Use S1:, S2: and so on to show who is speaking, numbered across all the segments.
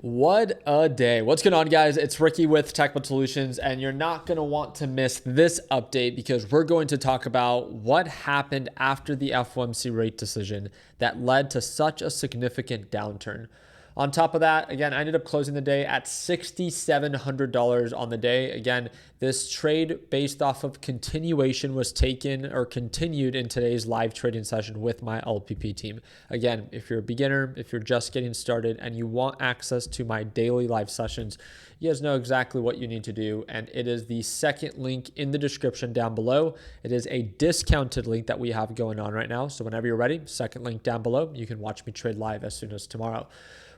S1: What a day. What's going on, guys? It's Ricky with Technical Solutions, and you're not going to want to miss this update because we're going to talk about what happened after the FOMC rate decision that led to such a significant downturn. On top of that, again, I ended up closing the day at $6,700 on the day. Again, this trade based off of continuation was taken or continued in today's live trading session with my LPP team. Again, if you're a beginner, if you're just getting started and you want access to my daily live sessions, you guys know exactly what you need to do. And it is the second link in the description down below. It is a discounted link that we have going on right now. So whenever you're ready, second link down below, you can watch me trade live as soon as tomorrow.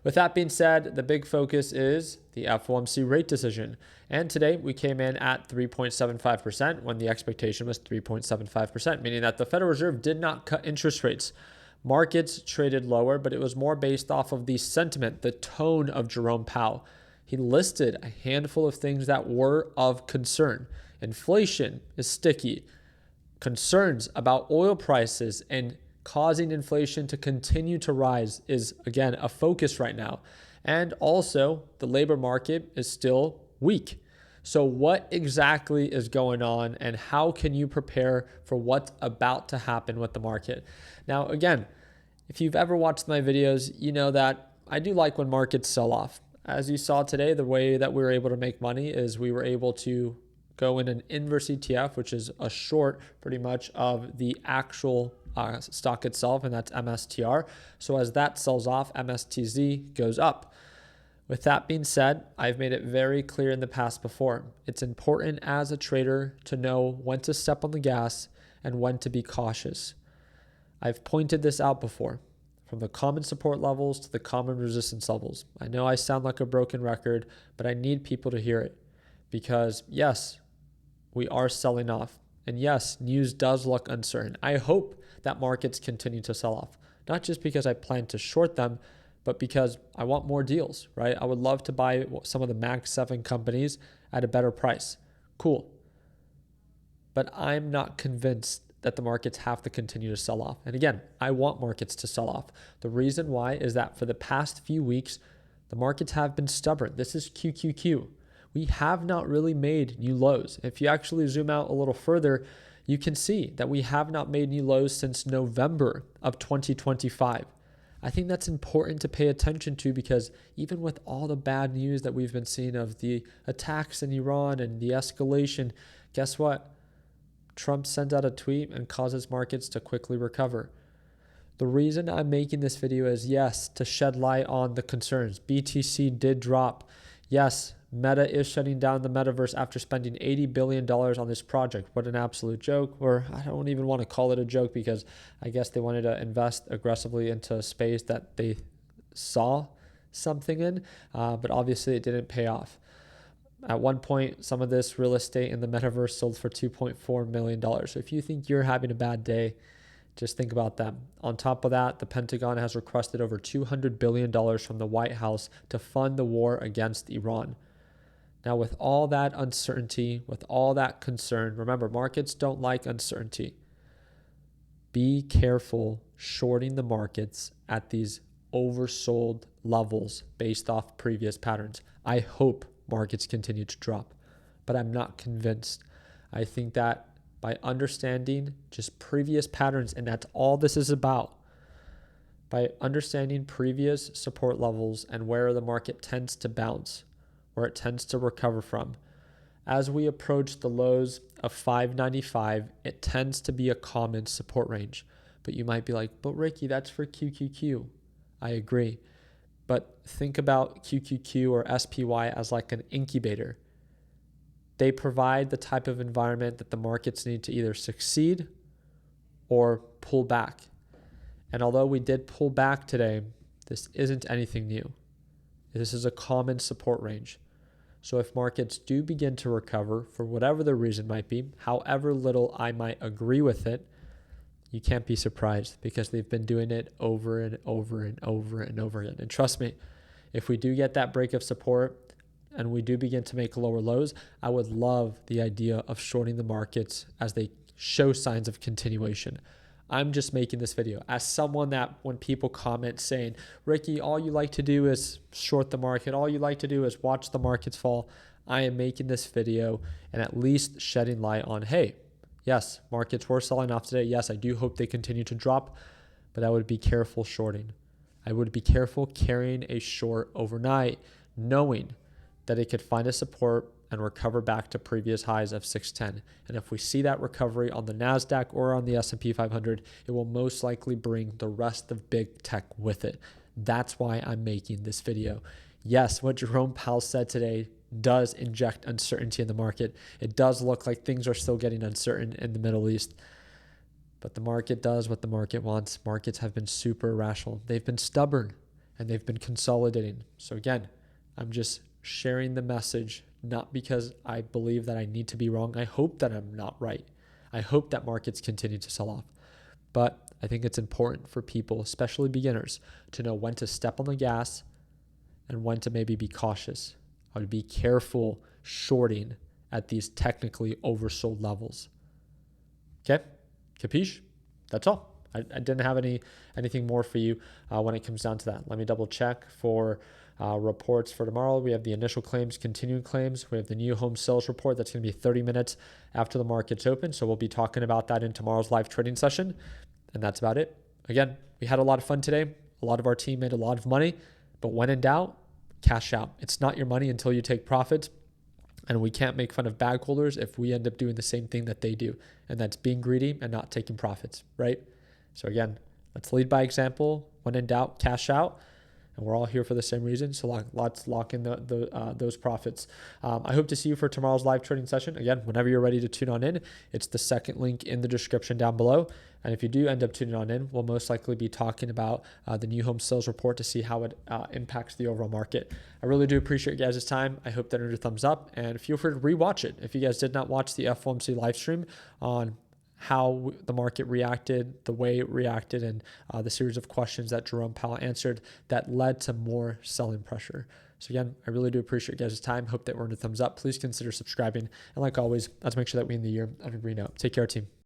S1: With that being said, the big focus is the FOMC rate decision. And today we came in at 3.75% when the expectation was 3.75%, meaning that the Federal Reserve did not cut interest rates. Markets traded lower, but it was more based off of the sentiment, the tone of Jerome Powell. He listed a handful of things that were of concern. Inflation is sticky. Concerns about oil prices and causing inflation to continue to rise is, again, a focus right now. And also, the labor market is still weak. So what exactly is going on and how can you prepare for what's about to happen with the market? Now, again, if you've ever watched my videos, you know that I do like when markets sell off. As you saw today, the way that we were able to make money is we were able to go in an inverse ETF, which is a short pretty much of the actual stock itself, and that's MSTR. So as that sells off, MSTZ goes up. With that being said, I've made it very clear in the past before. It's important as a trader to know when to step on the gas and when to be cautious. I've pointed this out before, from the common support levels to the common resistance levels. I know I sound like a broken record, but I need people to hear it because yes, we are selling off. And yes, news does look uncertain. I hope that markets continue to sell off, not just because I plan to short them, but because I want more deals, right? I would love to buy some of the Mag 7 companies at a better price. Cool. But I'm not convinced that the markets have to continue to sell off. And again, I want markets to sell off. The reason why is that for the past few weeks, the markets have been stubborn. This is QQQ. We have not really made new lows. If you actually zoom out a little further, you can see that we have not made new lows since November of 2025. I think that's important to pay attention to because even with all the bad news that we've been seeing of the attacks in Iran and the escalation, guess what? Trump sends out a tweet and causes markets to quickly recover. The reason I'm making this video is, yes, to shed light on the concerns. BTC did drop. Yes, Meta is shutting down the metaverse after spending $80 billion on this project. What an absolute joke. Or I don't even want to call it a joke because I guess they wanted to invest aggressively into a space that they saw something in, but obviously it didn't pay off. At one point, some of this real estate in the metaverse sold for $2.4 million. So if you think you're having a bad day, just think about them. On top of that, the Pentagon has requested over $200 billion from the White House to fund the war against Iran. Now, with all that uncertainty, with all that concern, remember, markets don't like uncertainty. Be careful shorting the markets at these oversold levels based off previous patterns. I hope markets continue to drop, but I'm not convinced. I think that by understanding just previous patterns, and that's all this is about, by understanding previous support levels and where the market tends to bounce, where it tends to recover from. As we approach the lows of 595, it tends to be a common support range. But you might be like, but Ricky, that's for QQQ. I agree. But think about QQQ or SPY as like an incubator. They provide the type of environment that the markets need to either succeed or pull back. And although we did pull back today, this isn't anything new. This is a common support range. So if markets do begin to recover for whatever the reason might be, however little I might agree with it, you can't be surprised because they've been doing it over and over and over and over again. And trust me, if we do get that break of support and we do begin to make lower lows, I would love the idea of shorting the markets as they show signs of continuation. I'm just making this video as someone that when people comment saying, Ricky, all you like to do is short the market, all you like to do is watch the markets fall, I am making this video and at least shedding light on, hey, yes, markets were selling off today. Yes, I do hope they continue to drop, but I would be careful shorting. I would be careful carrying a short overnight, knowing that it could find a support and recover back to previous highs of 610. And if we see that recovery on the NASDAQ or on the S&P 500, it will most likely bring the rest of big tech with it. That's why I'm making this video. Yes, what Jerome Powell said today does inject uncertainty in the market. It does look like things are still getting uncertain in the Middle East. But the market does what the market wants. Markets have been super irrational. They've been stubborn and they've been consolidating. So again, I'm just sharing the message, not because I believe that I need to be wrong. I hope that I'm not right. I hope that markets continue to sell off. But I think it's important for people, especially beginners, to know when to step on the gas and when to maybe be cautious. I would be careful shorting at these technically oversold levels. Okay? Capiche? That's all. I didn't have anything more for you when it comes down to that. Let me double check for reports for tomorrow. We have the initial claims, continuing claims. We have the new home sales report. That's going to be 30 minutes after the market's open. So we'll be talking about that in tomorrow's live trading session. And that's about it. Again, we had a lot of fun today. A lot of our team made a lot of money. But when in doubt, cash out. It's not your money until you take profits. And we can't make fun of bag holders if we end up doing the same thing that they do. And that's being greedy and not taking profits, right? So again, let's lead by example. When in doubt, cash out. And we're all here for the same reason. So let's lock in those profits. I hope to see you for tomorrow's live trading session. Again, whenever you're ready to tune on in, it's the second link in the description down below. And if you do end up tuning on in, we'll most likely be talking about the new home sales report to see how it impacts the overall market. I really do appreciate you guys' time. I hope that earned a thumbs up, and feel free to rewatch it. If you guys did not watch the FOMC live stream on how the market reacted, the way it reacted, and the series of questions that Jerome Powell answered that led to more selling pressure. So again, I really do appreciate you guys' time. Hope that we're in a thumbs up. Please consider subscribing. And like always, let's make sure that we end the year on a green note. Take care, team.